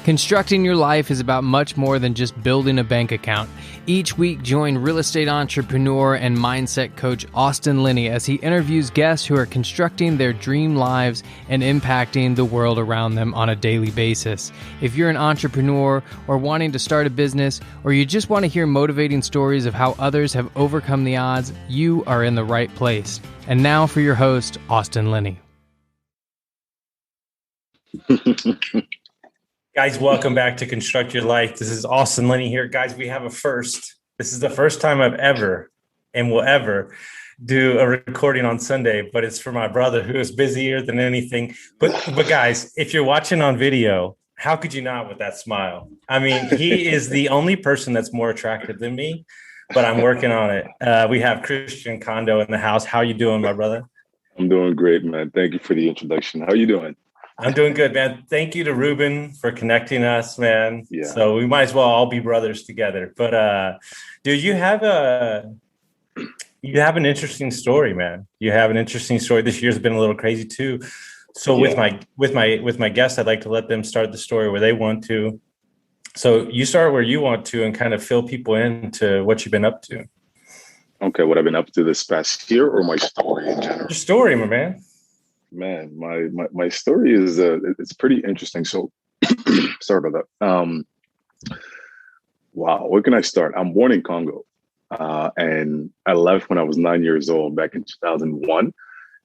Constructing your life is about much more than just building a bank account. Each week, join real estate entrepreneur and mindset coach Austin Linney as he interviews guests who are constructing their dream lives and impacting the world around them on a daily basis. If you're an entrepreneur or wanting to start a business, or you just want to hear motivating stories of how others have overcome the odds, you are in the right place. And now for your host, Austin Linney. Guys, welcome back to Construct Your Life. This is Austin Linney here. Guys, we have a first. This is the first time I've ever and will ever do a recording on Sunday, but it's for my brother who is busier than anything. But guys, if you're watching on video, how could you not with that smile? I mean, he is the only person that's more attractive than me, but I'm working on it. We have Christian Kondo in the house. How you doing, my brother? I'm doing great, man. Thank you for the introduction. How are you doing? I'm doing good, man. Thank you to Ruben for connecting us, man. Yeah. So we might as well all be brothers together. But dude, you have an interesting story, man. You have an interesting story. This year's been a little crazy too. So with my guests, I'd like to let them start the story where they want to. So you start where you want to and kind of fill people into what you've been up to. Okay, what I've been up to this past year or my story in general? Your story, my man. Man, my story is it's pretty interesting. So sorry about that. Wow, where can I start? I'm born in Congo, and I left when I was 9 years old back in 2001.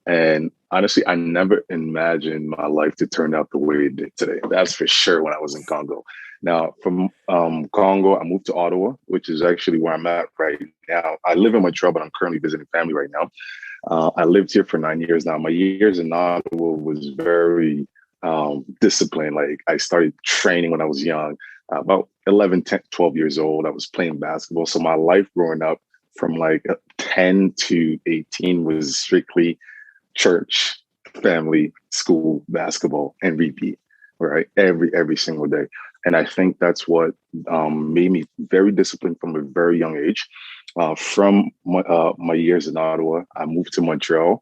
And honestly, I never imagined my life to turn out the way it did today. That's for sure. When I was in Congo. Now, from Congo, I moved to Ottawa, which is actually where I'm at right now. I live in Montreal, but I'm currently visiting family right now. I lived here for 9 years now. My years in Ottawa was very disciplined. Like I started training when I was young, about 11, 10, 12 years old. I was playing basketball. So my life growing up from like 10 to 18 was strictly church, family, school, basketball, and repeat, right? Every single day. And I think that's what made me very disciplined from a very young age. From my years in Ottawa, I moved to Montreal.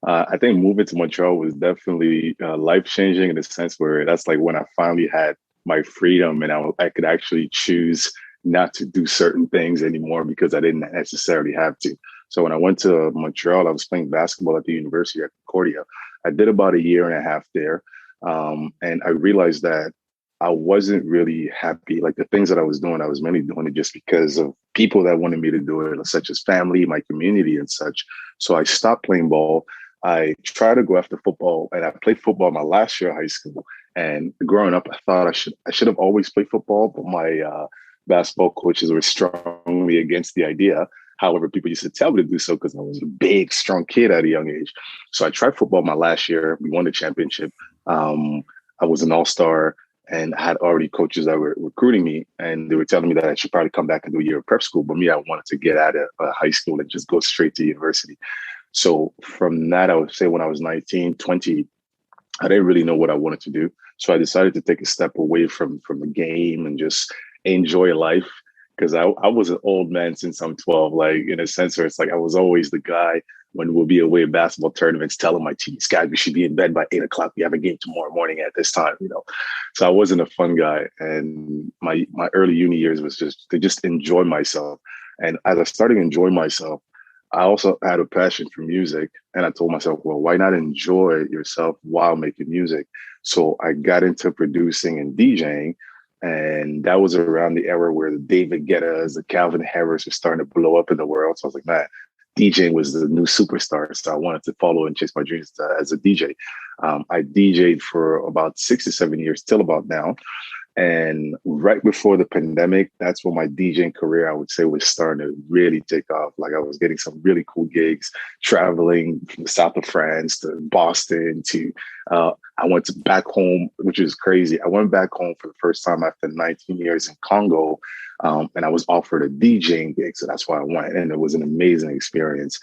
I think moving to Montreal was definitely life-changing in the sense where that's like when I finally had my freedom and I could actually choose not to do certain things anymore because I didn't necessarily have to. So when I went to Montreal, I was playing basketball at the university at Concordia. I did about a year and a half there. And I realized that I wasn't really happy. Like the things that I was doing, I was mainly doing it just because of people that wanted me to do it, such as family, my community and such. So I stopped playing ball. I tried to go after football and I played football my last year of high school. And growing up, I thought I should have always played football, but my basketball coaches were strongly against the idea. However, people used to tell me to do so because I was a big, strong kid at a young age. So I tried football my last year. We won the championship. I was an all-star. And I had already coaches that were recruiting me, and they were telling me that I should probably come back and do a year of prep school. But me, I wanted to get out of high school and just go straight to university. So from that, I would say when I was 19, 20, I didn't really know what I wanted to do. So I decided to take a step away from the game and just enjoy life. Because I was an old man since I'm 12, like in a sense where it's like I was always the guy when we'll be away at basketball tournaments telling my teammates, guys, we should be in bed by 8 o'clock. We have a game tomorrow morning at this time, you know. So I wasn't a fun guy. And my early uni years was just to just enjoy myself. And as I started enjoying myself, I also had a passion for music. And I told myself, well, why not enjoy yourself while making music? So I got into producing and DJing. And that was around the era where the David Guettas, the Calvin Harris were starting to blow up in the world. So I was like, man, DJing was the new superstar. So I wanted to follow and chase my dreams as a DJ. I DJed for about 6 to 7 years, till about now. And right before the pandemic, that's when my DJing career, I would say, was starting to really take off. Like I was getting some really cool gigs, traveling from the south of France to Boston to, I went back home, which is crazy. I went back home for the first time after 19 years in Congo, and I was offered a DJing gig. So that's why I went. And it was an amazing experience.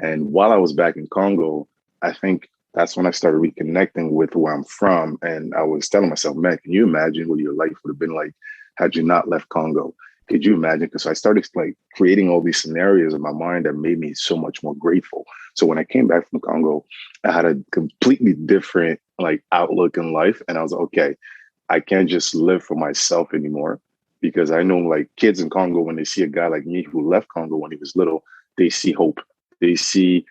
And while I was back in Congo, I think that's when I started reconnecting with where I'm from. And I was telling myself, man, can you imagine what your life would have been like had you not left Congo? Could you imagine? Because I started like creating all these scenarios in my mind that made me so much more grateful. So when I came back from Congo, I had a completely different like outlook in life. And I was like, okay, I can't just live for myself anymore, because I know like kids in Congo, when they see a guy like me who left Congo when he was little, they see hope, they see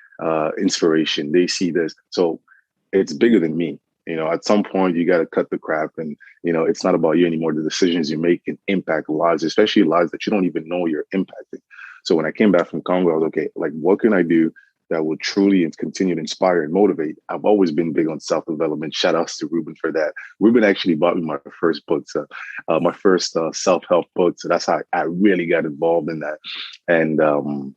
inspiration, they see this. So it's bigger than me. At some point you got to cut the crap, and it's not about you anymore. The decisions you make can impact lives, especially lives that you don't even know you're impacting. So when I came back from Congo, I was okay, like, what can I do that will truly and continue to inspire and motivate? I've always been big on self-development. Shout outs to Ruben for that. Ruben actually bought me my first book, my first self-help book. So that's how I really got involved in that. And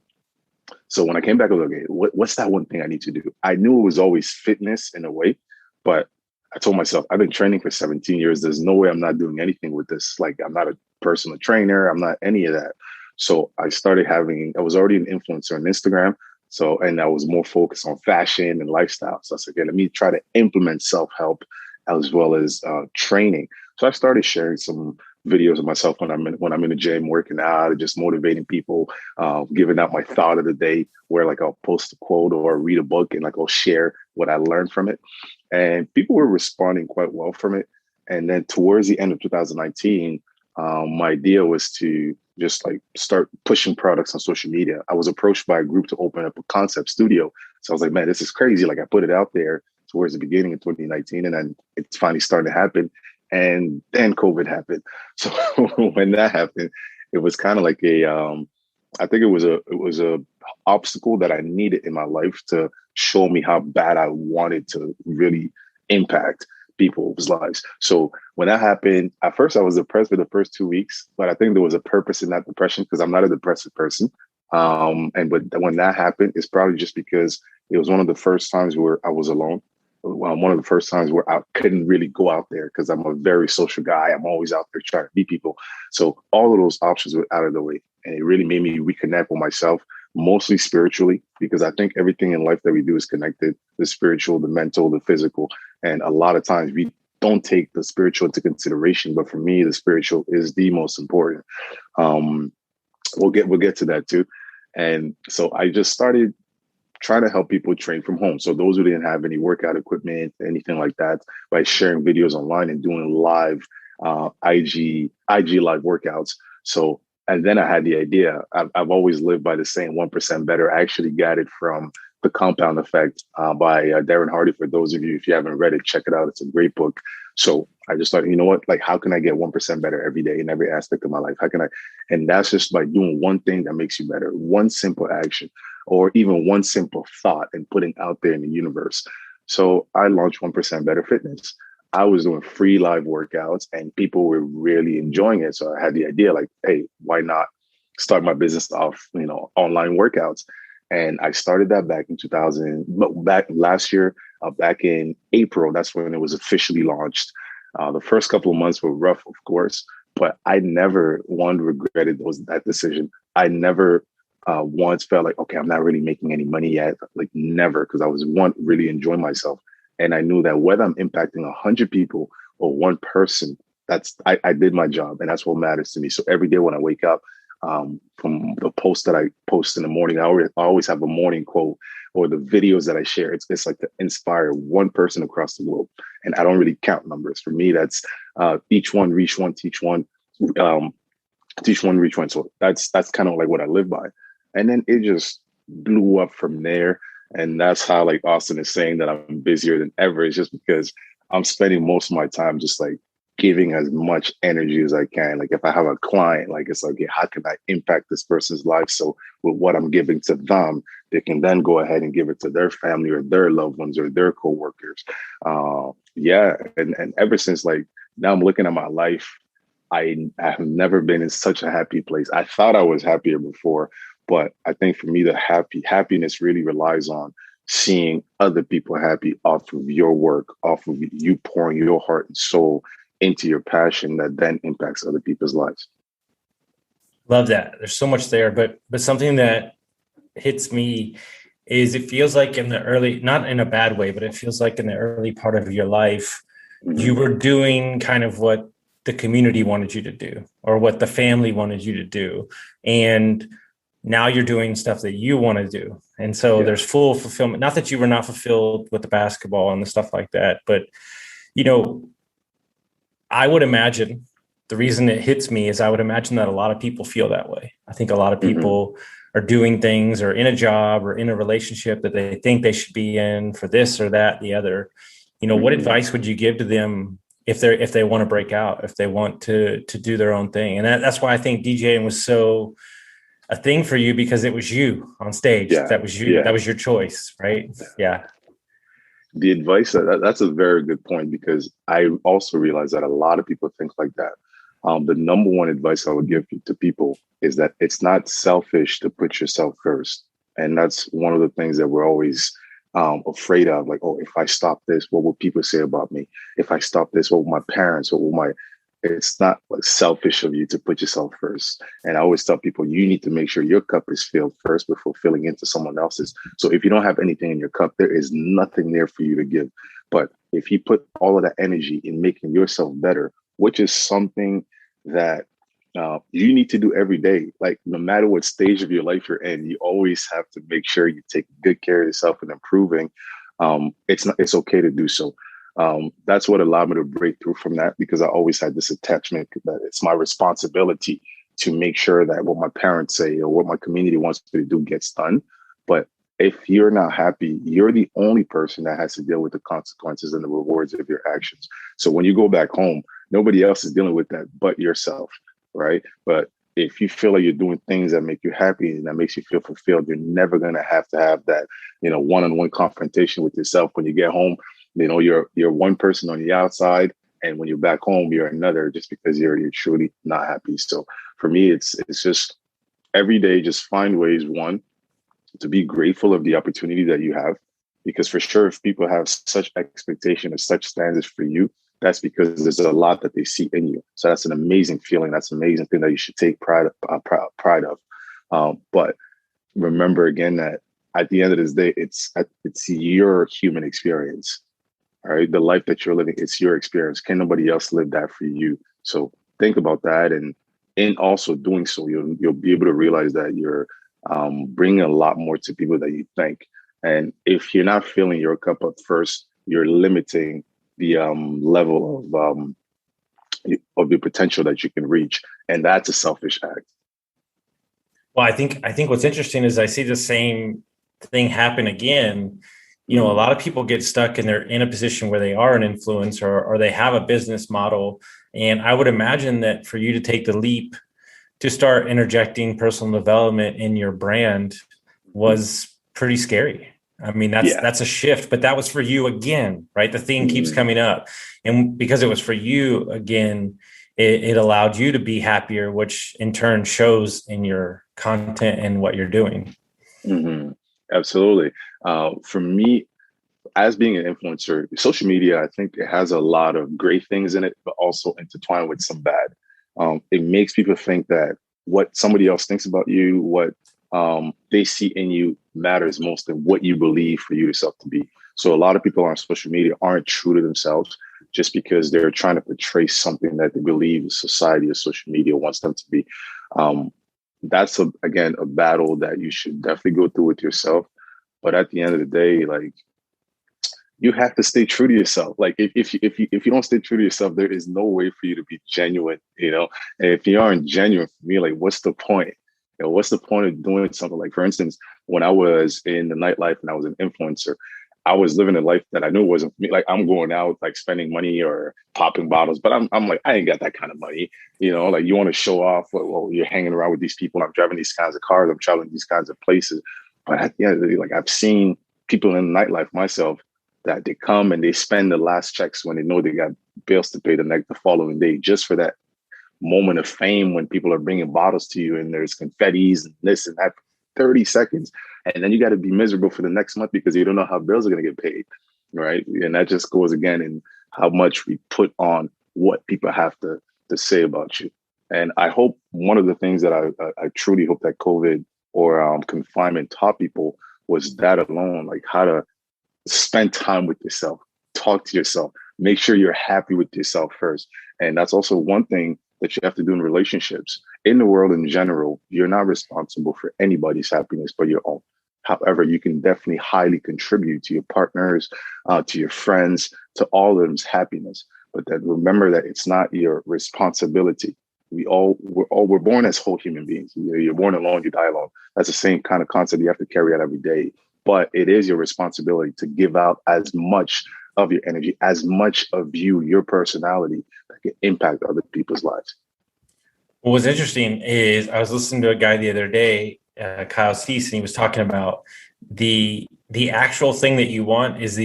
so when I came back, I was like, okay, what's that one thing I need to do? I knew it was always fitness in a way, but I told myself, I've been training for 17 years. There's no way I'm not doing anything with this. Like, I'm not a personal trainer. I'm not any of that. So I was already an influencer on Instagram. So, and I was more focused on fashion and lifestyle. So I said, okay, let me try to implement self-help as well as training. So I started sharing some videos of myself when I'm in the gym, working out, just motivating people, giving out my thought of the day, where like I'll post a quote or read a book and like I'll share what I learned from it. And people were responding quite well from it. And then towards the end of 2019, my idea was to just like start pushing products on social media. I was approached by a group to open up a concept studio. So I was like, man, this is crazy. Like, I put it out there towards the beginning of 2019, and then it's finally starting to happen. And then COVID happened. So when that happened, it was kind of like I think it was a obstacle that I needed in my life to show me how bad I wanted to really impact people's lives. So when that happened, at first I was depressed for the first 2 weeks, but I think there was a purpose in that depression, because I'm not a depressive person. But when that happened, it's probably just because it was one of the first times where I was alone. One of the first times where I couldn't really go out there, because I'm a very social guy. I'm always out there trying to meet people. So all of those options were out of the way. And it really made me reconnect with myself, mostly spiritually, because I think everything in life that we do is connected: the spiritual, the mental, the physical. And a lot of times we don't take the spiritual into consideration. But for me, the spiritual is the most important. We'll get to that too. And so I just started trying to help people train from home. So those who didn't have any workout equipment, anything like that, by sharing videos online and doing live IG live workouts. So, and then I had the idea. I've always lived by the saying 1% better. I actually got it from The Compound Effect by Darren Hardy. For those of you, if you haven't read it, check it out. It's a great book. So I just thought, you know what, like, how can I get 1% better every day in every aspect of my life? How can I? And that's just by doing one thing that makes you better, one simple action, or even one simple thought, and putting out there in the universe. So I launched 1% Better Fitness. I was doing free live workouts and people were really enjoying it. So I had the idea, like, hey, why not start my business off, online workouts? And I started that back in last year, back in April. That's when it was officially launched. The first couple of months were rough, of course, but I never regretted that decision. I never once felt like, okay, I'm not really making any money yet. Like, never, because I was really enjoying myself. And I knew that whether I'm impacting 100 people or one person, I did my job, and that's what matters to me. So every day when I wake up, from the post that I post in the morning, I always have a morning quote, or the videos that I share. It's like to inspire one person across the globe. And I don't really count numbers. For me, that's each one, reach one, teach one, teach one, reach one. So that's kind of like what I live by. And then it just blew up from there. And that's how, like, Austin is saying that I'm busier than ever. It's just because I'm spending most of my time just like giving as much energy as I can. Like, if I have a client, like, it's like, yeah, how can I impact this person's life? So with what I'm giving to them, they can then go ahead and give it to their family or their loved ones or their coworkers. And ever since, like, now I'm looking at my life, I have never been in such a happy place. I thought I was happier before, but I think for me, the happiness really relies on seeing other people happy off of your work, off of you pouring your heart and soul into your passion that then impacts other people's lives. Love that. There's so much there, but something that hits me is it feels like in the early, not in a bad way, but it feels like in the early part of your life, you were doing kind of what the community wanted you to do or what the family wanted you to do. And now you're doing stuff that you want to do. And so there's full fulfillment. Not that you were not fulfilled with the basketball and the stuff like that, but, I would imagine the reason it hits me is I would imagine that a lot of people feel that way. I think a lot of people are doing things or in a job or in a relationship that they think they should be in for this or that, the other. What advice would you give to them if they want to break out, if they want to do their own thing? And that's why I think DJing was so a thing for you, because it was you on stage. Yeah. That was you. Yeah. That was your choice, right? Yeah. The advice, that's a very good point, because I also realize that a lot of people think like that. The number one advice I would give to people is that it's not selfish to put yourself first. And that's one of the things that we're always afraid of. Like, oh, if I stop this, what will people say about me? If I stop this, what will my parents, what will my... It's not like selfish of you to put yourself first. And I always tell people, you need to make sure your cup is filled first before filling into someone else's. So if you don't have anything in your cup, there is nothing there for you to give. But if you put all of that energy in making yourself better, which is something that you need to do every day, like no matter what stage of your life you're in, you always have to make sure you take good care of yourself and improving. It's okay to do so. That's what allowed me to break through from that, because I always had this attachment that it's my responsibility to make sure that what my parents say or what my community wants me to do gets done. But if you're not happy, you're the only person that has to deal with the consequences and the rewards of your actions. So when you go back home, nobody else is dealing with that but yourself, right? But if you feel like you're doing things that make you happy and that makes you feel fulfilled, you're never going to have that, one-on-one confrontation with yourself when you get home. You're one person on the outside, and when you're back home, you're another, just because you're truly not happy. So for me, it's just every day, just find ways, one, to be grateful of the opportunity that you have, because for sure, if people have such expectation and such standards for you, that's because there's a lot that they see in you. So that's an amazing feeling. That's an amazing thing that you should take pride of. But remember again that at the end of this day, it's your human experience. All right, the life that you're living, it's your experience. Can nobody else live that for you? So think about that, and in also doing so, you'll be able to realize that you're bringing a lot more to people than you think. And if you're not filling your cup up first, you're limiting the level of your potential that you can reach, and that's a selfish act. Well, I think what's interesting is I see the same thing happen again. A lot of people get stuck and they're in a position where they are an influencer or they have a business model. And I would imagine that for you to take the leap to start interjecting personal development in your brand was pretty scary. I mean, that's a shift, but that was for you again, right? The theme keeps coming up. And because it was for you again, it allowed you to be happier, which in turn shows in your content and what you're doing. Mm-hmm. Absolutely. For me, as being an influencer, social media, I think it has a lot of great things in it, but also intertwined with some bad. It makes people think that what somebody else thinks about you, what they see in you matters most than what you believe for yourself to be. So a lot of people on social media aren't true to themselves just because they're trying to portray something that they believe society or social media wants them to be. That's again a battle that you should definitely go through with yourself. But at the end of the day, like, you have to stay true to yourself. Like if you don't stay true to yourself, there is no way for you to be genuine, And if you aren't genuine, for me, like, what's the point? What's the point of doing something? Like, for instance, when I was in the nightlife and I was an influencer, I was living a life that I knew wasn't for me. Like, I'm going out, like spending money or popping bottles, but I'm like, I ain't got that kind of money. Like, you want to show off, well, you're hanging around with these people. I'm driving these kinds of cars. I'm traveling these kinds of places. But at the end of the day, like, I've seen people in nightlife myself that they come and they spend the last checks when they know they got bills to pay the following day, just for that moment of fame when people are bringing bottles to you and there's confettis and this and that, 30 seconds. And then you got to be miserable for the next month because you don't know how bills are going to get paid, right? And that just goes again in how much we put on what people have to say about you. And I hope one of the things that I truly hope that COVID or confinement taught people was that alone, like how to spend time with yourself, talk to yourself, make sure you're happy with yourself first. And that's also one thing that you have to do in relationships. In the world in general, you're not responsible for anybody's happiness but your own. However, you can definitely highly contribute to your partners, to your friends, to all of them's happiness. but that remember that it's not your responsibility. We're born as whole human beings. You're born alone, you die alone. That's the same kind of concept you have to carry out every day. But it is your responsibility to give out as much of your energy, as much of you, your personality, that can impact other people's lives. What was interesting is I was listening to a guy the other day, Kyle Cease, and he was talking about the actual thing that you want is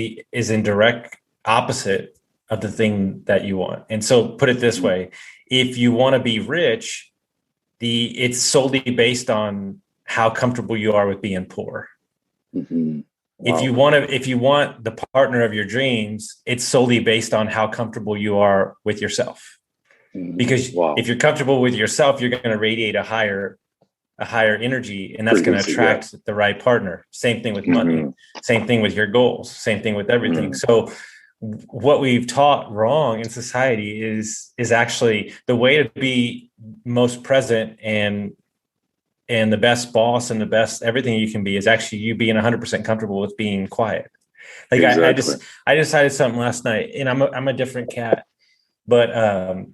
in direct opposite of the thing that you want. And so put it this way, if you want to be rich, it's solely based on how comfortable you are with being poor. Mm-hmm. Wow. If you want the partner of your dreams, it's solely based on how comfortable you are with yourself. Mm-hmm. Because if you're comfortable with yourself, you're going to radiate a higher energy, and that's going to attract the right partner. Same thing with money, same thing with your goals, same thing with everything. So what we've taught wrong in society is actually the way to be most present and the best boss and the best everything you can be is actually you being 100% comfortable with being quiet. Like exactly. I decided something last night, and I'm a different cat, but I'm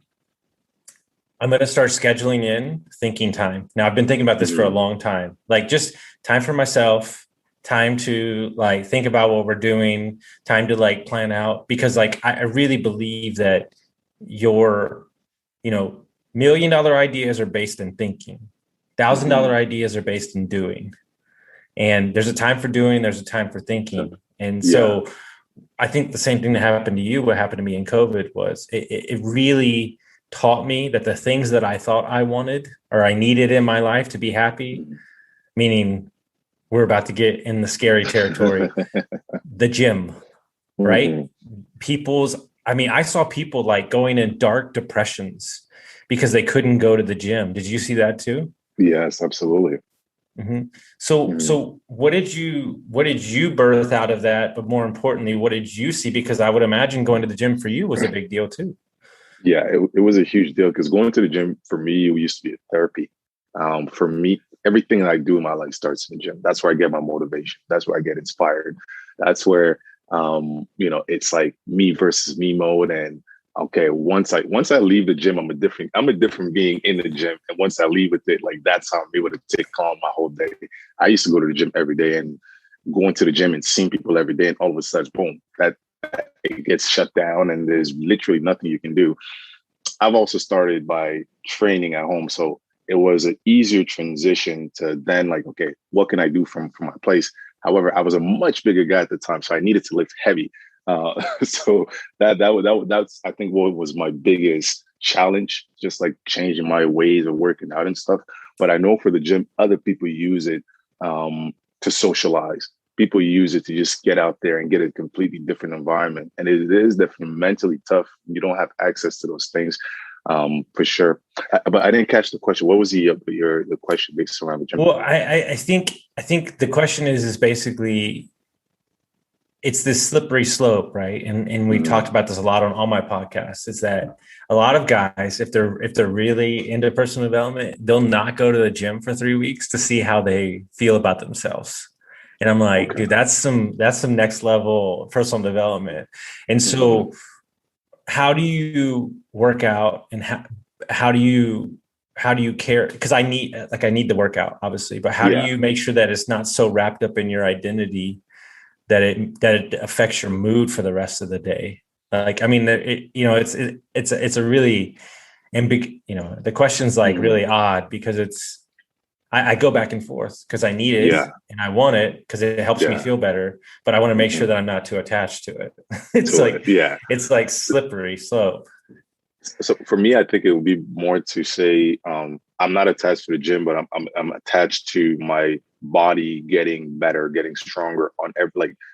going to start scheduling in thinking time. Now I've been thinking about this for a long time, like just time for myself, time to like think about what we're doing, time to like plan out, because like I really believe that your, $1 million ideas are based in thinking. $1,000 ideas are based in doing. And there's a time for doing, there's a time for thinking. And so I think the same thing that happened to you, what happened to me in COVID was it really taught me that the things that I thought I wanted or I needed in my life to be happy, meaning we're about to get in the scary territory, the gym, right? I saw people like going in dark depressions because they couldn't go to the gym. Did you see that too? Yes, absolutely. Mm-hmm. So what did you birth out of that? But more importantly, what did you see? Because I would imagine going to the gym for you was a big deal too. Yeah, it was a huge deal because going to the gym for me used to be a therapy. For me, everything that I do in my life starts in the gym. That's where I get my motivation. That's where I get inspired. That's where, it's like me versus me mode. And okay, once I leave the gym, I'm a different being in the gym. And once I leave with it, like that's how I'm able to take calm my whole day. I used to go to the gym every day and going to the gym and seeing people every day, and all of a sudden, boom, that it gets shut down and there's literally nothing you can do. I've also started by training at home. So it was an easier transition to then like, okay, what can I do from my place? However, I was a much bigger guy at the time, so I needed to lift heavy. So that's I think what was my biggest challenge, just like changing my ways of working out and stuff. But I know for the gym, other people use it to socialize. People use it to just get out there and get a completely different environment. And it is definitely mentally tough. You don't have access to those things, for sure. But I didn't catch the question. What was the question based around the gym? Well, I think the question is basically, it's this slippery slope, right? And we've talked about this a lot on all my podcasts, is that a lot of guys, if they're really into personal development, they'll not go to the gym for 3 weeks to see how they feel about themselves. And I'm like, dude, that's some next level personal development. And so how do you work out, and how do you care? Because I need the workout, obviously, but how do you make sure that it's not so wrapped up in your identity that it affects your mood for the rest of the day? Like, I mean, it's a really the question's like really odd, because I go back and forth because I need it and I want it because it helps me feel better, but I want to make sure that I'm not too attached to it. It's like slippery slope. So for me, I think it would be more to say, I'm not attached to the gym, but I'm attached to my body getting better, getting stronger on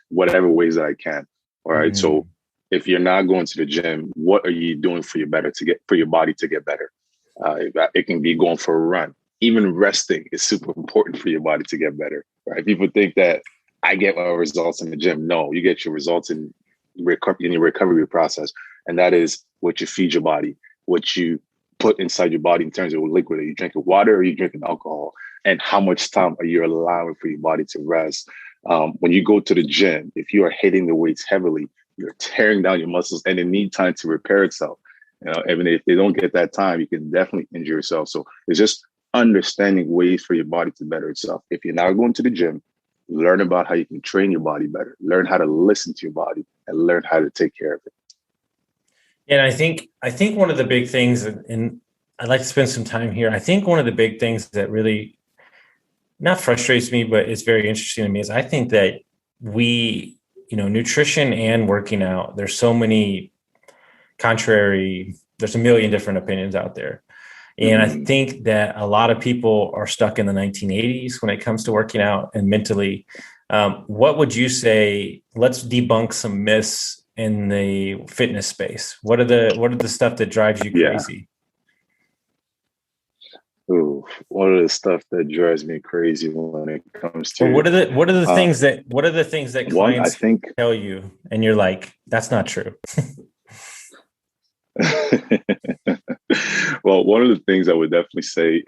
whatever ways that I can. All right. So if you're not going to the gym, what are you doing for your body to get better? It can be going for a run. Even resting is super important for your body to get better, right? People think that I get my results in the gym. No, you get your results in your recovery process. And that is what you feed your body, what you put inside your body in terms of liquid. Are you drinking water or are you drinking alcohol? And how much time are you allowing for your body to rest? When you go to the gym, if you are hitting the weights heavily, you're tearing down your muscles, and it need time to repair itself. Even if they don't get that time, you can definitely injure yourself. So it's just understanding ways for your body to better itself. If you're not going to the gym, learn about how you can train your body better, learn how to listen to your body, and learn how to take care of it. And I think one of the big things, and I'd like to spend some time here. I think one of the big things that really not frustrates me, but it's very interesting to me is I think that we, nutrition and working out, there's so many there's a million different opinions out there. And I think that a lot of people are stuck in the 1980s when it comes to working out and mentally. What would you say? Let's debunk some myths in the fitness space. What are the stuff that drives you crazy? Ooh, what are the stuff that drives me crazy when it comes to? Or what are the things that clients tell you, and you're like, that's not true. Well, one of the things I would definitely say,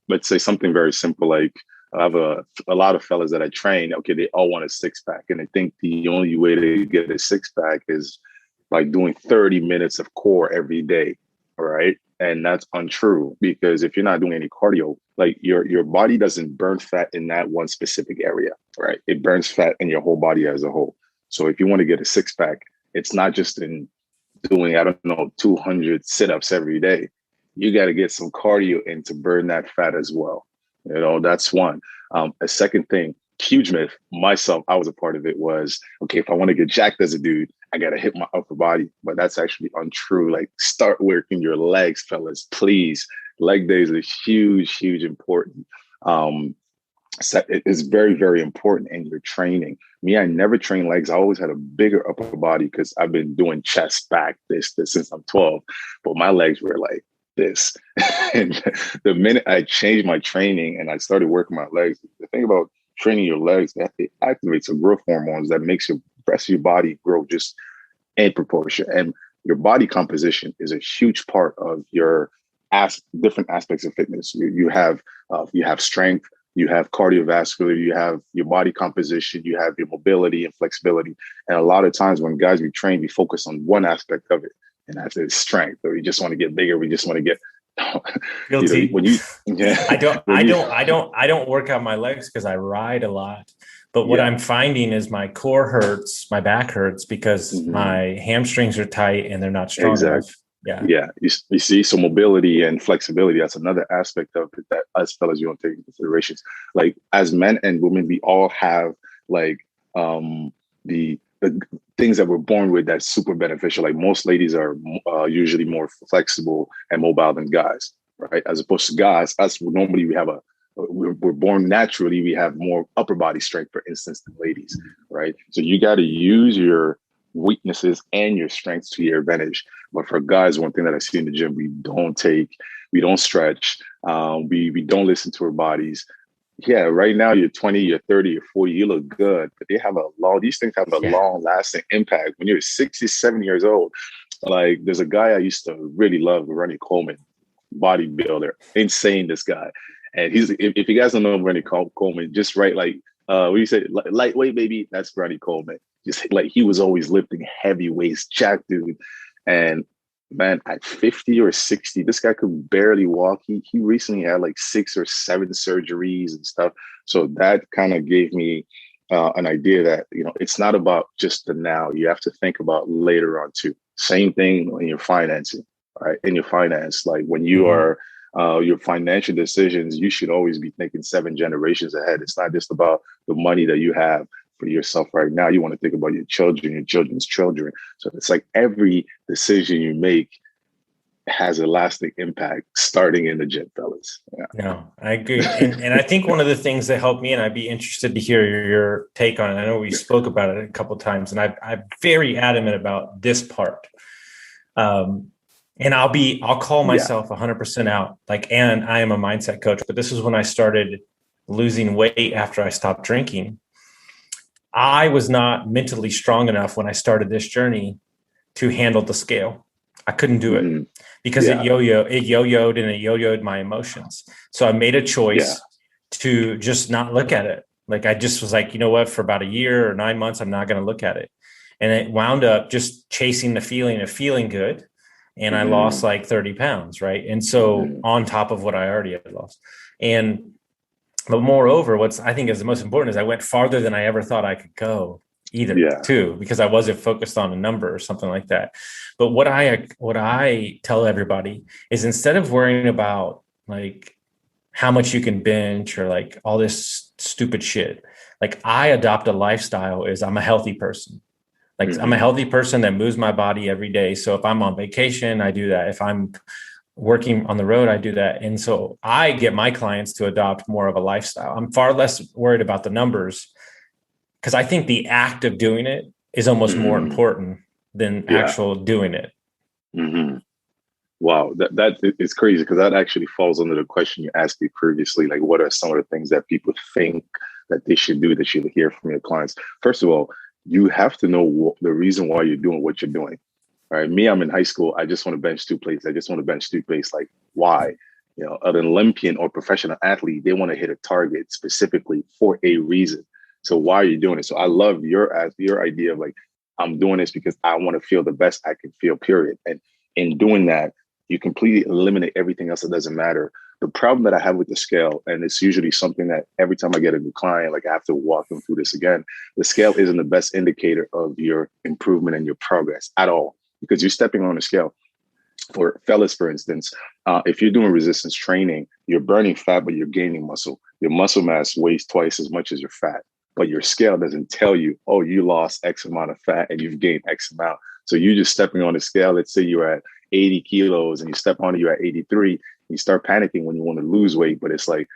let's say something very simple. Like I have a lot of fellas that I train. Okay, they all want a six pack, and I think the only way to get a six pack is by doing 30 minutes of core every day. All right. And that's untrue, because if you're not doing any cardio, like your body doesn't burn fat in that one specific area, right? It burns fat in your whole body as a whole. So if you want to get a six pack, it's not just in doing, 200 sit-ups every day. You got to get some cardio in to burn that fat as well. That's one. A second thing, huge myth, myself, I was a part of it, was, okay, if I want to get jacked as a dude, I got to hit my upper body. But that's actually untrue. Like, start working your legs, fellas, please. Leg days are huge important. So it's very, very important in your training. Me, I never trained legs. I always had a bigger upper body because I've been doing chest, back, this since I'm 12. But my legs were like this. And the minute I changed my training and I started working my legs, the thing about training your legs, it activates the growth hormones that makes your rest of your body grow just in proportion. And your body composition is a huge part of your different aspects of fitness. You have strength, you have cardiovascular, you have your body composition, you have your mobility and flexibility. And a lot of times when guys we train, we focus on one aspect of it, and that's his strength. Or we just want to get bigger. We just want to get guilty. I don't work out my legs because I ride a lot. But what I'm finding is my core hurts, my back hurts because my hamstrings are tight and they're not strong enough. Yeah. You see, so mobility and flexibility, that's another aspect of it that us fellas, you don't take into considerations. Like, as men and women, we all have like the things that we're born with that's super beneficial. Like, most ladies are usually more flexible and mobile than guys, right? As opposed to guys, normally we're born naturally, we have more upper body strength, for instance, than ladies, right? So you got to use your weaknesses and your strengths to your advantage. But for guys, one thing that I see in the gym, we don't stretch, we don't listen to our bodies. Yeah, right now you're 20, you're 30, you're 40, you look good, but these things have a long lasting impact. When you're 60, 70 years old, like, there's a guy I used to really love, Ronnie Coleman, bodybuilder, insane, this guy. And if you guys don't know Ronnie Coleman, just write what do you say? Lightweight, baby. That's Ronnie Coleman. Just like, he was always lifting heavy weights, jack dude. And man, at 50 or 60, this guy could barely walk. He recently had like 6 or 7 surgeries and stuff. So that kind of gave me an idea that, it's not about just the now. You have to think about later on too. Same thing in your financing, right? In your finance, like when you are your financial decisions, you should always be thinking 7 generations ahead. It's not just about the money that you have for yourself right now. You want to think about your children, your children's children. So it's like every decision you make has a lasting impact, starting in the gym, fellas. Yeah. No, I agree. And I think one of the things that helped me, and I'd be interested to hear your take on it. I know we spoke about it a couple of times, and I'm very adamant about this part. And I'll call myself 100% out. And I am a mindset coach, but this is when I started losing weight after I stopped drinking. I was not mentally strong enough when I started this journey to handle the scale. I couldn't do it because it yo-yoed and it yo-yoed my emotions. So I made a choice to just not look at it. Like, I just was like, you know what, for about a year or 9 months, I'm not going to look at it. And it wound up just chasing the feeling of feeling good. And I lost like 30 pounds. Right. And so on top of what I already had lost. But moreover, what's I think is the most important is I went farther than I ever thought I could go either too, because I wasn't focused on a number or something like that. But what I tell everybody is instead of worrying about like how much you can bench or like all this stupid shit, like I adopt a lifestyle is I'm a healthy person. Like I'm a healthy person that moves my body every day. So if I'm on vacation, I do that. If I'm working on the road, I do that. And so I get my clients to adopt more of a lifestyle. I'm far less worried about the numbers because I think the act of doing it is almost more important than actual doing it. Wow, that is crazy because that actually falls under the question you asked me previously. Like, what are some of the things that people think that they should do that you hear from your clients? First of all, you have to know the reason why you're doing what you're doing. All right. Me, I'm in high school. I just want to bench 2 plates. I just want to bench 2 plates. Like, why? You know, an Olympian or professional athlete, they want to hit a target specifically for a reason. So why are you doing it? So I love your idea of like, I'm doing this because I want to feel the best I can feel, period. And in doing that, you completely eliminate everything else that doesn't matter. The problem that I have with the scale, and it's usually something that every time I get a new client, like I have to walk them through this again, the scale isn't the best indicator of your improvement and your progress at all, because you're stepping on a scale. For fellas, for instance, if you're doing resistance training, you're burning fat, but you're gaining muscle. Your muscle mass weighs twice as much as your fat, but your scale doesn't tell you, oh, you lost X amount of fat and you've gained X amount. So you're just stepping on the scale. Let's say you're at 80 kilos and you step on it, you're at 83. You start panicking when you want to lose weight, but it's like,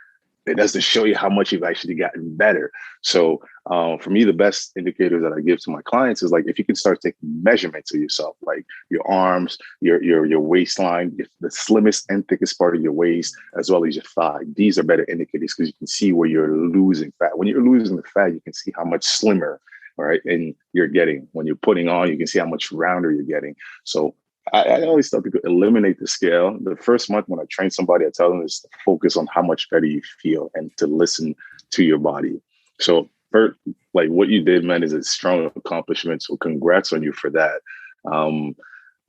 it doesn't show you how much you've actually gotten better. So for me, the best indicator that I give to my clients is like, if you can start taking measurements of yourself, like your arms, your waistline, the slimmest and thickest part of your waist, as well as your thigh. These are better indicators because you can see where you're losing fat. When you're losing the fat, you can see how much slimmer, all right, and you're getting. When you're putting on, you can see how much rounder you're getting. So I always tell people eliminate the scale. The first month when I train somebody, I tell them is to focus on how much better you feel and to listen to your body. So first, like what you did, man, is a strong accomplishment. So congrats on you for that.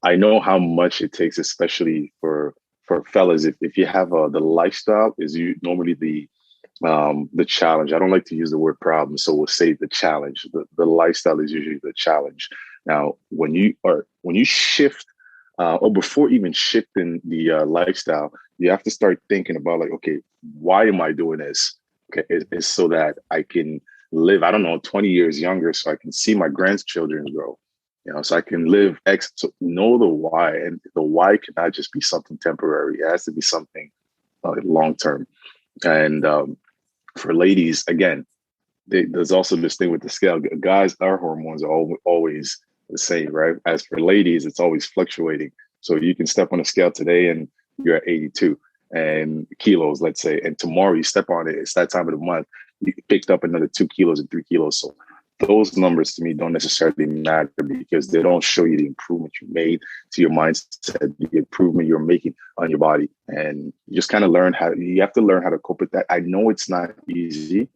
I know how much it takes, especially for fellas. If you have the lifestyle is normally the challenge. I don't like to use the word problem, so we'll say the challenge. The lifestyle is usually the challenge. Now, when you shift. Or before even shifting the lifestyle, you have to start thinking about like, okay, why am I doing this? Okay, it's so that I can live, 20 years younger, so I can see my grandchildren grow. You know, so I can live X. So know the why, and the why cannot just be something temporary. It has to be something long term. And for ladies, again, there's also this thing with the scale. Guys, our hormones are always the same, right? As for ladies, it's always fluctuating. So you can step on a scale today and you're at 82 and kilos, let's say, and tomorrow you step on it, it's that time of the month, you picked up another 2 kilos and 3 kilos. So those numbers to me don't necessarily matter because they don't show you the improvement you made to your mindset, the improvement you're making on your body. And you just kind of you have to learn how to cope with that. I know it's not easy,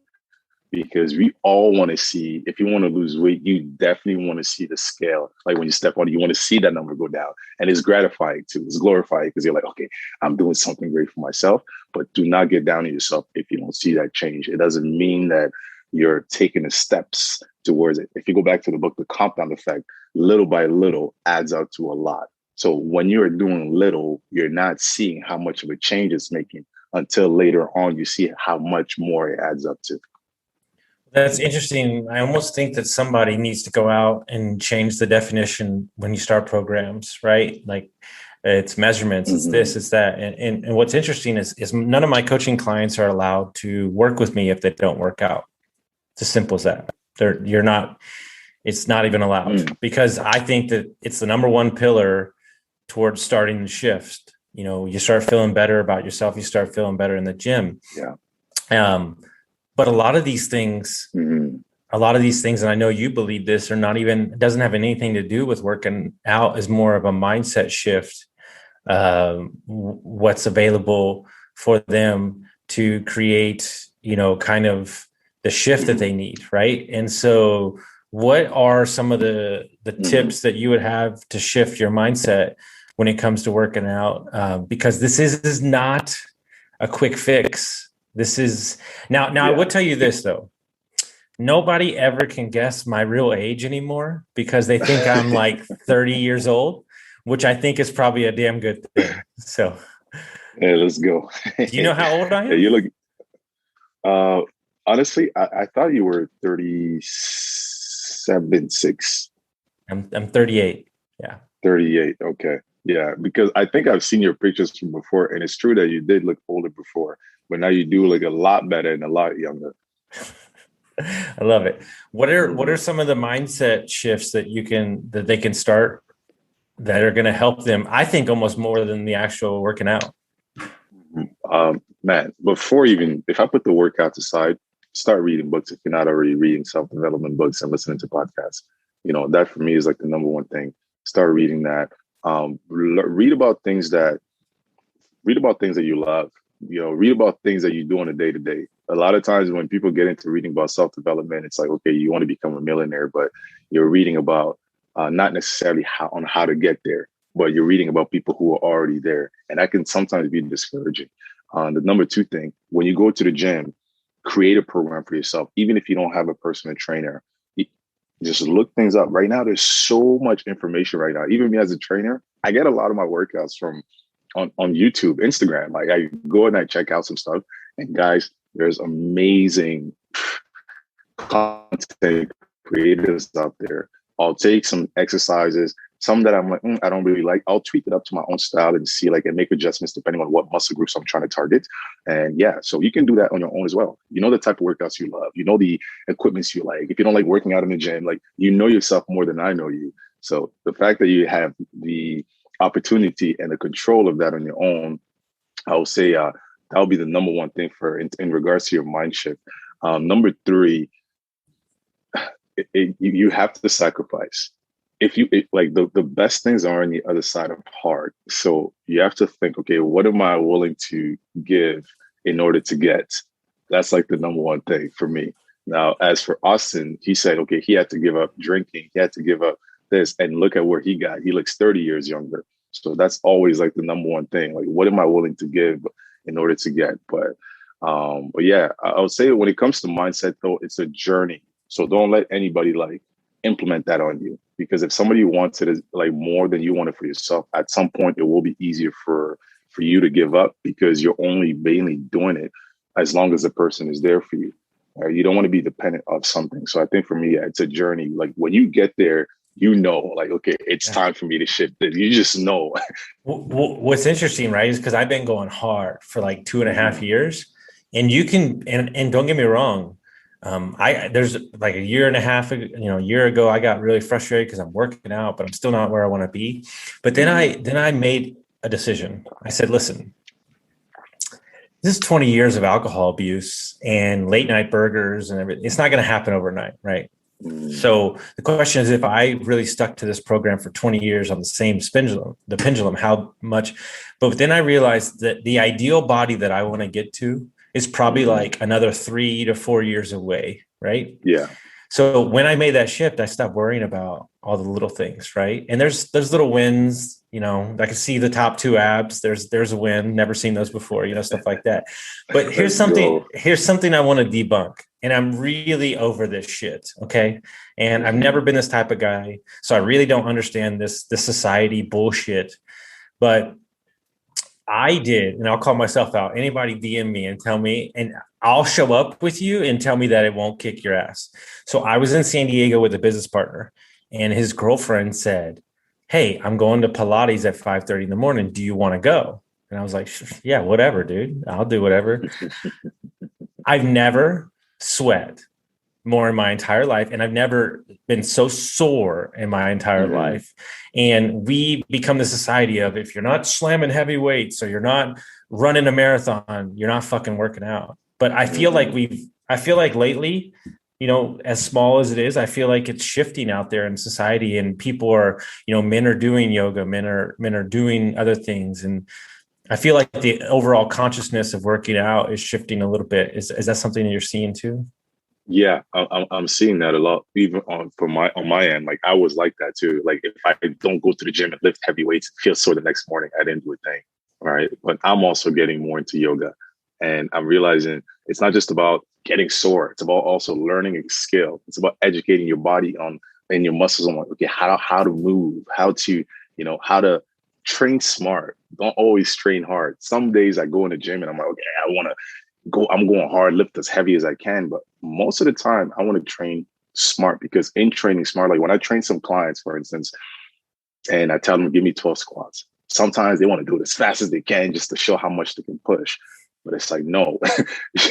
because we all want to see, if you want to lose weight, you definitely want to see the scale. Like when you step on it, you want to see that number go down. And it's gratifying too. It's glorifying because you're like, okay, I'm doing something great for myself. But do not get down on yourself if you don't see that change. It doesn't mean that you're taking the steps towards it. If you go back to the book, The Compound Effect, little by little adds up to a lot. So when you're doing little, you're not seeing how much of a change it's making until later on you see how much more it adds up to. That's interesting. I almost think that somebody needs to go out and change the definition when you start programs, right? Like it's measurements, it's this, it's that. And what's interesting is none of my coaching clients are allowed to work with me if they don't work out. It's as simple as that. It's not even allowed because I think that it's the number one pillar towards starting the shift. You know, you start feeling better about yourself. You start feeling better in the gym. Yeah. But a lot of these things, and I know you believe this, it doesn't have anything to do with working out, is more of a mindset shift. What's available for them to create, kind of the shift that they need. Right. And so what are some of the tips that you would have to shift your mindset when it comes to working out? Because this is not a quick fix. This is now. I will tell you this though. Nobody ever can guess my real age anymore because they think I'm like 30 years old, which I think is probably a damn good thing. So, yeah, let's go. Do you know how old I am? Yeah, you look. Honestly, I thought you were 37, 6. I'm 38. Yeah. 38. Okay. Yeah, because I think I've seen your pictures from before, and it's true that you did look older before, but now you do look a lot better and a lot younger. I love it. What are some of the mindset shifts that they can start that are going to help them? I think almost more than the actual working out. Man, if I put the workouts aside, start reading books if you're not already reading self-development books and listening to podcasts. That for me is like the number one thing. Start reading that. Read about things that you love. Read about things that you do on a day-to-day. A lot of times when people get into reading about self-development, it's like, okay, you want to become a millionaire, but you're reading about not necessarily how to get there, but you're reading about people who are already there. And that can sometimes be discouraging. The number two thing, when you go to the gym, create a program for yourself. Even if you don't have a personal trainer, just look things up. Right now, there's so much information right now. Even me as a trainer, I get a lot of my workouts from on YouTube, Instagram. Like I go and I check out some stuff. And guys, there's amazing content creators out there. I'll take some exercises, some that I'm like, I don't really like. I'll tweak it up to my own style and see and make adjustments depending on what muscle groups I'm trying to target. And so you can do that on your own as well. You know the type of workouts you love. You know the equipments you like. If you don't like working out in the gym, you know yourself more than I know you. So the fact that you have the opportunity and the control of that on your own, I would say that'll be the number one thing in regards to your mind shift. Number three, you have to sacrifice. The best things are on the other side of hard. So you have to think, okay, what am I willing to give in order to get? That's like the number one thing for me. Now, as for Austin, he said, okay, he had to give up drinking. He had to give up this, and look at where he got. He looks 30 years younger. So that's always like the number one thing. Like, what am I willing to give in order to get? But yeah, I would say when it comes to mindset, though, it's a journey. So don't let anybody implement that on you, because if somebody wants it more than you want it for yourself, at some point it will be easier for you to give up, because you're only mainly doing it as long as the person is there for you. You don't want to be dependent of something. So I think for me, it's a journey. Like when you get there, okay, it's time for me to shift it. You just know. What's interesting, right, is because I've been going hard for 2.5 years, and you can, and don't get me wrong, there's a year and a half, a year ago, I got really frustrated because I'm working out, but I'm still not where I want to be. But then I made a decision. I said, listen, this is 20 years of alcohol abuse and late night burgers and everything. It's not going to happen overnight, right? So the question is, if I really stuck to this program for 20 years on the same pendulum, how much? But then I realized that the ideal body that I want to get to is probably another 3 to 4 years away, right? Yeah. So when I made that shift, I stopped worrying about all the little things, right? And there's little wins, I can see the top 2 abs. There's a win. Never seen those before, stuff like that. But here's something I want to debunk. And I'm really over this shit, okay? And I've never been this type of guy, so I really don't understand this society bullshit. But I did, and I'll call myself out. Anybody DM me and tell me, and I'll show up with you and tell me that it won't kick your ass. So I was in San Diego with a business partner, and his girlfriend said, hey, I'm going to Pilates at 5:30 in the morning. Do you want to go? And I was like, yeah, whatever, dude. I'll do whatever. I've never sweat more in my entire life, and I've never been so sore in my entire life. And we become the society of, if you're not slamming heavy weights or you're not running a marathon, you're not fucking working out. But I feel like lately, as small as it is, I feel like it's shifting out there in society, and people are, men are doing yoga, men are doing other things. And I feel like the overall consciousness of working out is shifting a little bit. Is that something that you're seeing too? Yeah, I'm seeing that a lot, even on my end. Like I was like that too. Like if I don't go to the gym and lift heavy weights, feel sore the next morning, I didn't do a thing. Right. But I'm also getting more into yoga, and I'm realizing it's not just about getting sore. It's about also learning a skill. It's about educating your body on and your muscles on like, okay, how to move, how to, how to train smart. Don't always train hard. Some days I go in the gym and I'm like, okay, I'm going hard, lift as heavy as I can. But most of the time I want to train smart, because in training smart, like when I train some clients, for instance, and I tell them, give me 12 squats. Sometimes they want to do it as fast as they can just to show how much they can push. But it's like, no,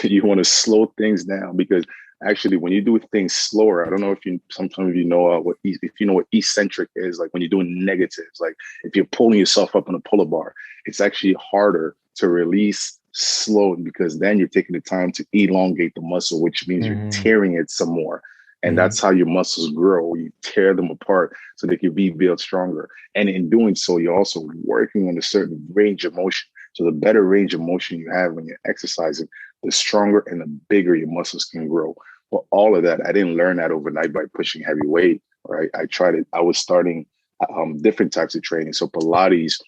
you want to slow things down, because actually when you do things slower, I don't know if sometimes you know if you know what eccentric is, like when you're doing negatives, like if you're pulling yourself up on a pull-up bar, it's actually harder to release slow, because then you're taking the time to elongate the muscle, which means you're tearing it some more. And that's how your muscles grow. You tear them apart so they can be built stronger. And in doing so, you're also working on a certain range of motion. So the better range of motion you have when you're exercising, the stronger and the bigger your muscles can grow. But all of that, I didn't learn that overnight by pushing heavy weight, right? I tried it. I was starting different types of training. So Pilates,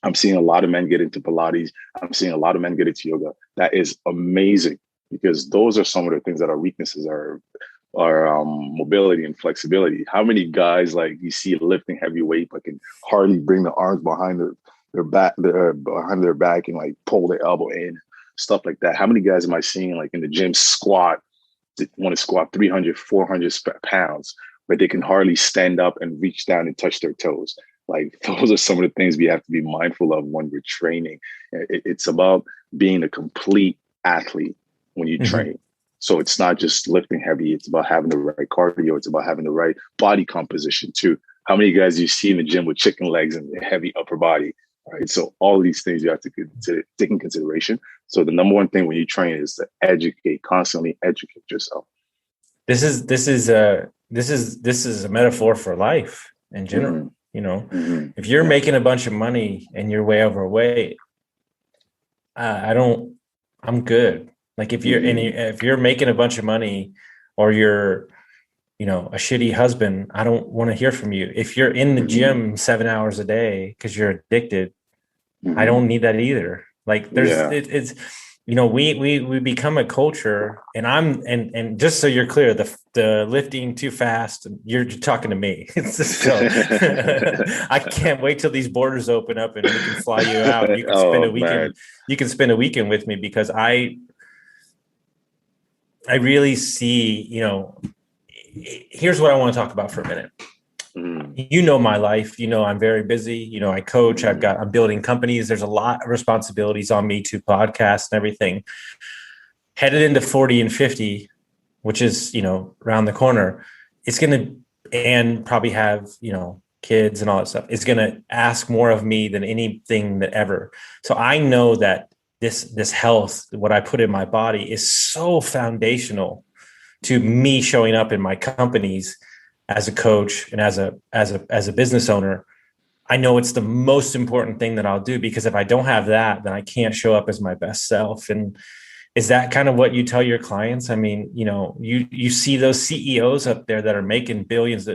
I'm seeing a lot of men get into Pilates. I'm seeing a lot of men get into yoga. That is amazing, because those are some of the things that our weaknesses are mobility and flexibility. How many guys like you see lifting heavy weight but can hardly bring the arms behind their back, behind their back, and like pull their elbow in, stuff like that? How many guys am I seeing like in the gym want to squat 300, 400 pounds, but they can hardly stand up and reach down and touch their toes? Like those are some of the things we have to be mindful of when we're training. It's about being a complete athlete when you train. So it's not just lifting heavy. It's about having the right cardio. It's about having the right body composition too. How many guys do you see in the gym with chicken legs and heavy upper body? Right. So all these things you have to take in consideration. So the number one thing when you train is to constantly educate yourself. This is a metaphor for life in general. If you're making a bunch of money and you're way overweight, I'm good. Like if you're making a bunch of money, or you're, a shitty husband, I don't want to hear from you. If you're in the gym 7 hours a day because you're addicted, I don't need that either. Like it's we become a culture, and just so you're clear, the lifting too fast, you're talking to me. So I can't wait till these borders open up and we can fly you out. You can spend a weekend. Man. You can spend a weekend with me, because I really see, here's what I want to talk about for a minute. My life, I'm very busy. I coach, I'm building companies. There's a lot of responsibilities on me to podcast and everything. Headed into 40 and 50, which is, around the corner, it's going to, and probably have, kids and all that stuff. It's going to ask more of me than anything that ever. So I know that this health, what I put in my body, is so foundational to me showing up in my companies as a coach and as a business owner. I know it's the most important thing that I'll do, because if I don't have that, then I can't show up as my best self. And is that kind of what you tell your clients? I mean, you see those CEOs up there that are making billions,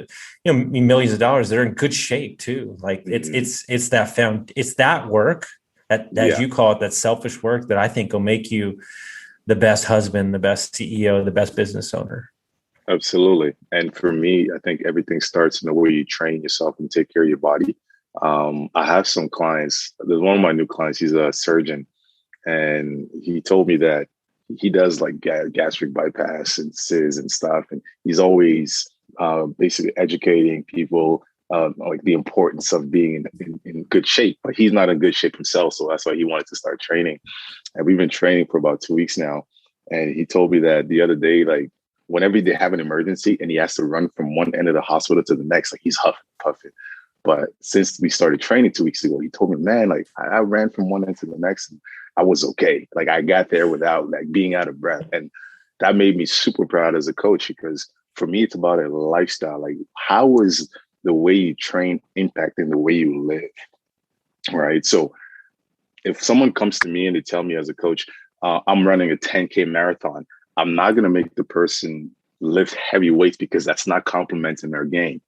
millions of dollars. They're in good shape too. Like it's that work that you call it, that selfish work, that I think will make you the best husband, the best CEO, the best business owner. Absolutely. And for me, I think everything starts in the way you train yourself and take care of your body. I have some clients. There's one of my new clients. He's a surgeon, and he told me that he does like gastric bypass and CIS and stuff. And he's always basically educating people like the importance of being in good shape. But he's not in good shape himself. So that's why he wanted to start training. And we've been training for about 2 weeks now. And he told me that the other day, like whenever they have an emergency and he has to run from one end of the hospital to the next, like he's huffing, puffing. But since we started training 2 weeks ago, he told me, man, like I ran from one end to the next and I was okay. Like I got there without like being out of breath. And that made me super proud as a coach, because for me, it's about a lifestyle. Like how is the way you train impacting the way you live? Right. So if someone comes to me and they tell me as a coach, I'm running a 10K marathon, I'm not going to make the person lift heavy weights because that's not complementing their game.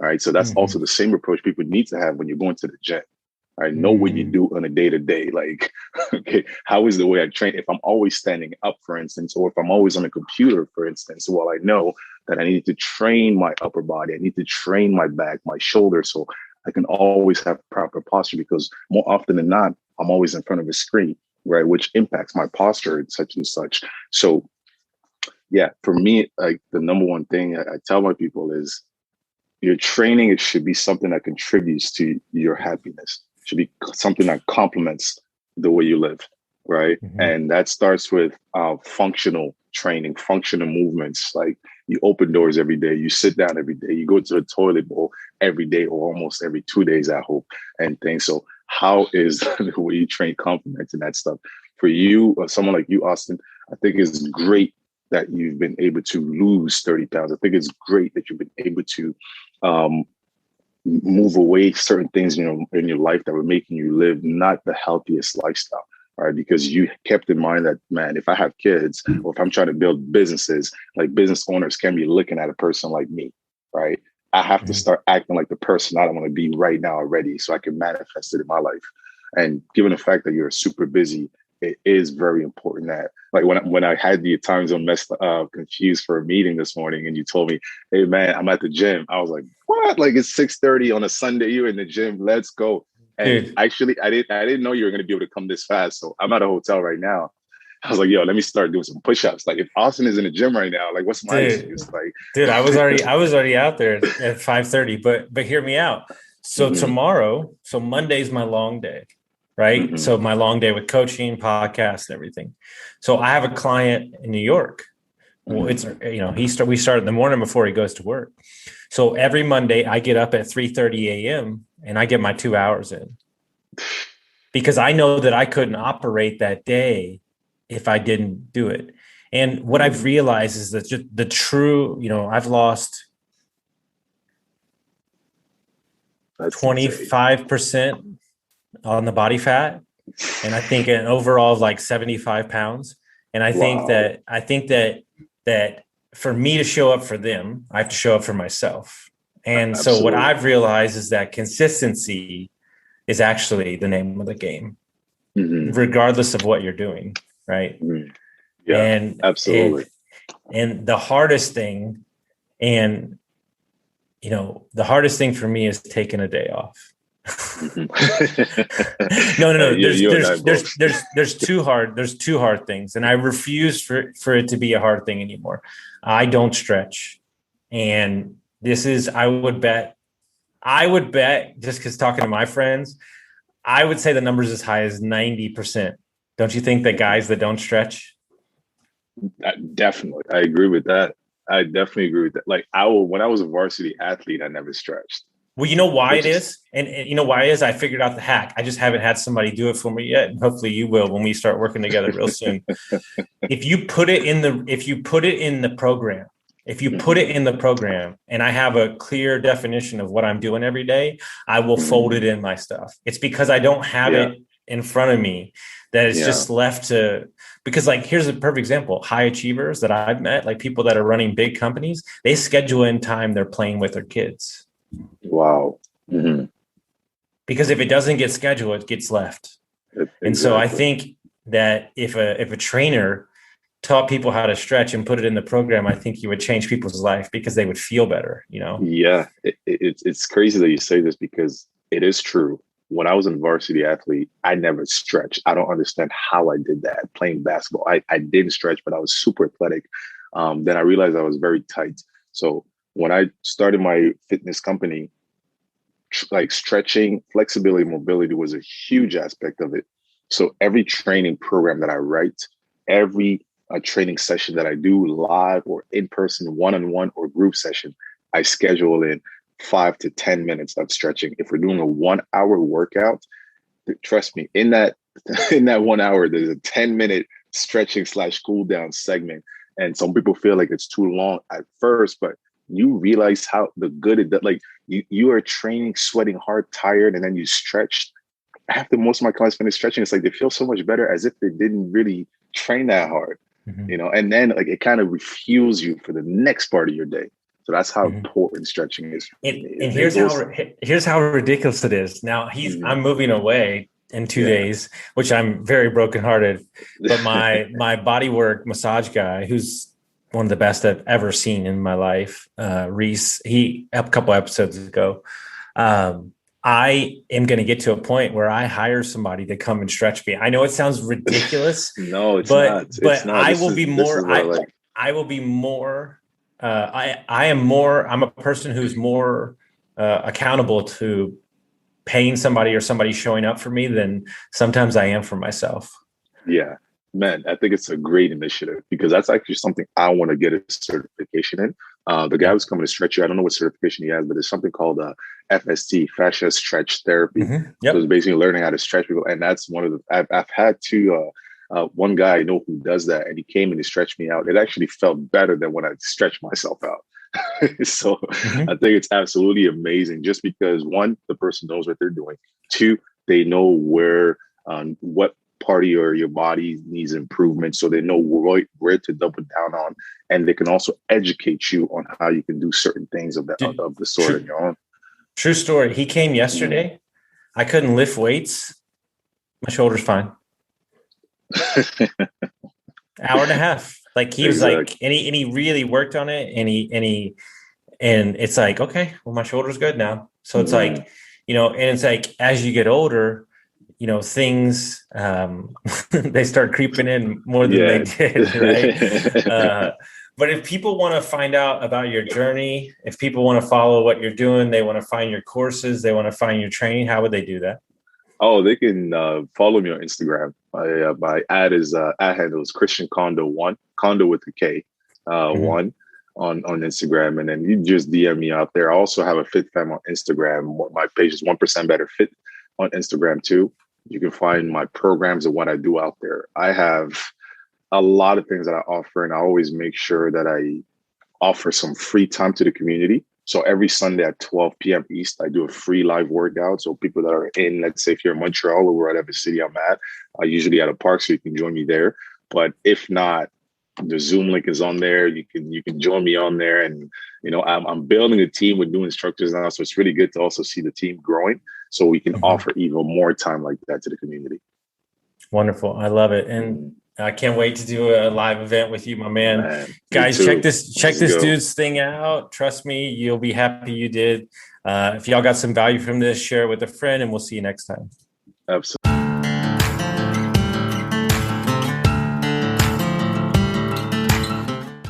All right. So that's also the same approach people need to have when you're going to the gym. All right. Know what you do on a day to day. Like, okay, how is the way I train? If I'm always standing up, for instance, or if I'm always on a computer, for instance, well, I know that I need to train my upper body. I need to train my back, my shoulders, so I can always have proper posture, because more often than not, I'm always in front of a screen, right? Which impacts my posture and such and such. So yeah, for me, like the number one thing I tell my people is your training, it should be something that contributes to your happiness. It should be something that complements the way you live, right? And that starts with functional training, functional movements. Like you open doors every day, you sit down every day, you go to the toilet bowl every day or almost every 2 days, I hope, and things. So how is the way you train complementing that stuff? For you, or someone like you, Austin, I think it's great that you've been able to lose 30 pounds. I think it's great that you've been able to move away certain things, in your life that were making you live not the healthiest lifestyle, right? Because you kept in mind that, man, if I have kids or if I'm trying to build businesses, like business owners can be looking at a person like me, right? I have to start acting like the person I want to be right now already so I can manifest it in my life. And given the fact that you're super busy, it is very important that, like when I had the time zone confused for a meeting this morning and you told me, hey man, I'm at the gym. I was like, what? Like it's 6:30 on a Sunday, you're in the gym, let's go. And actually I didn't know you were going to be able to come this fast. So I'm at a hotel right now. I was like, yo, let me start doing some push-ups. Like if Austin is in the gym right now, like what's my excuse? Like, dude, I was already out there at 5:30, but hear me out. So tomorrow, so Monday's my long day. Right. So my long day with coaching, podcast, and everything. So I have a client in New York. Well, it's, we start in the morning before he goes to work. So every Monday I get up at 3:30 a.m. and I get my 2 hours in, because I know that I couldn't operate that day if I didn't do it. And what I've realized is that just the true, I've lost 25% on the body fat, and I think an overall of like 75 pounds. And I think that for me to show up for them, I have to show up for myself. And so what I've realized is that consistency is actually the name of the game, regardless of what you're doing. Right. Yeah, and absolutely. And the hardest thing, the hardest thing for me is taking a day off. No. There's two hard things, and I refuse for it to be a hard thing anymore. I don't stretch, and this is I would bet just because talking to my friends, I would say the number's as high as 90%. Don't you think that guys that don't stretch? Definitely, I agree with that. I definitely agree with that. Like when I was a varsity athlete, I never stretched. Well, you know why it is? And you know why it is? I figured out the hack. I just haven't had somebody do it for me yet. And hopefully you will when we start working together real soon. If you put it in the program, and I have a clear definition of what I'm doing every day, I will fold it in my stuff. It's because I don't have it in front of me that it's just left to, because like, here's a perfect example. High achievers that I've met, like people that are running big companies, they schedule in time they're playing with their kids. Wow. Because if it doesn't get scheduled, it gets left. Exactly. And so I think that if a trainer taught people how to stretch and put it in the program, I think you would change people's life because they would feel better, Yeah, it's crazy that you say this because it is true. When I was a varsity athlete, I never stretched. I don't understand how I did that playing basketball. I didn't stretch, but I was super athletic. Then I realized I was very tight. So when I started my fitness company, like stretching, flexibility, mobility was a huge aspect of it. So every training program that I write, every training session that I do live or in person, one-on-one or group session, I schedule in 5 to 10 minutes of stretching. If we're doing a 1 hour workout, trust me, in that 1 hour, there's a 10-minute stretching / cool down segment. And some people feel like it's too long at first, but you realize how the good it does. Like you are training, sweating hard, tired, and then you stretch. After most of my clients finish stretching, it's like they feel so much better as if they didn't really train that hard. you know, and then like it kind of refuels you for the next part of your day. So that's how important stretching is. And here's how ridiculous it is. Now I'm moving away in 2 days, which I'm very brokenhearted. But my bodywork massage guy, who's one of the best I've ever seen in my life, Reese, a couple episodes ago, I am going to get to a point where I hire somebody to come and stretch me. I know it sounds ridiculous. No, it's not. But I will be more. I will be more. I'm a person who's more accountable to paying somebody or somebody showing up for me than sometimes I am for myself. Yeah, man, I think it's a great initiative because that's actually something I want to get a certification in. The guy who's coming to stretch you, I don't know what certification he has, but there's something called FST, fascia stretch therapy. So it's basically learning how to stretch people. And that's one of the, I've had two, one guy I know who does that, and he came and he stretched me out. It actually felt better than when I stretched myself out. So I think it's absolutely amazing just because one, the person knows what they're doing. Two, they know where, what part of your body needs improvement. So they know where to double down on. And they can also educate you on how you can do certain things of the sort on your own. True story. He came yesterday. I couldn't lift weights. My shoulder's fine. Hour and a half. Like he was like, and he really worked on it, and it's like, okay, well, my shoulder's good now. So it's like, you know, and it's like as you get older, you know, things they start creeping in more than they did, right? But if people want to find out about your journey, if people want to follow what you're doing, they want to find your courses, they want to find your training, how would they do that? Oh, they can follow me on Instagram. My ad handle is Christian Kondo 1, Kondo with a K, 1 on Instagram. And then you just DM me out there. I also have a Fit Fam on Instagram. My page is 1% Better Fit on Instagram too. You can find my programs and what I do out there. I have a lot of things that I offer, and I always make sure that I offer some free time to the community. So every Sunday at 12 p.m. East, I do a free live workout. So people that are in, let's say if you're in Montreal or whatever city I'm at, usually at a park, so you can join me there. But if not, the Zoom link is on there. You can join me on there. And, you know, I'm building a team with new instructors now. So it's really good to also see the team growing so we can offer even more time like that to the community. Wonderful. I love it. And I can't wait to do a live event with you, my man. Guys, check this dude's thing out. Trust me, you'll be happy you did. If y'all got some value from this, share it with a friend, and we'll see you next time. Absolutely.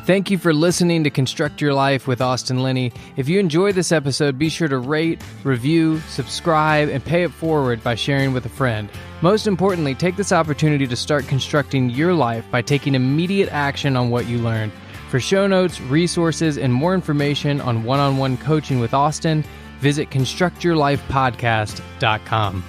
Thank you for listening to Construct Your Life with Austin Linney. If you enjoyed this episode, be sure to rate, review, subscribe, and pay it forward by sharing with a friend. Most importantly, take this opportunity to start constructing your life by taking immediate action on what you learned. For show notes, resources, and more information on one-on-one coaching with Austin, visit constructyourlifepodcast.com.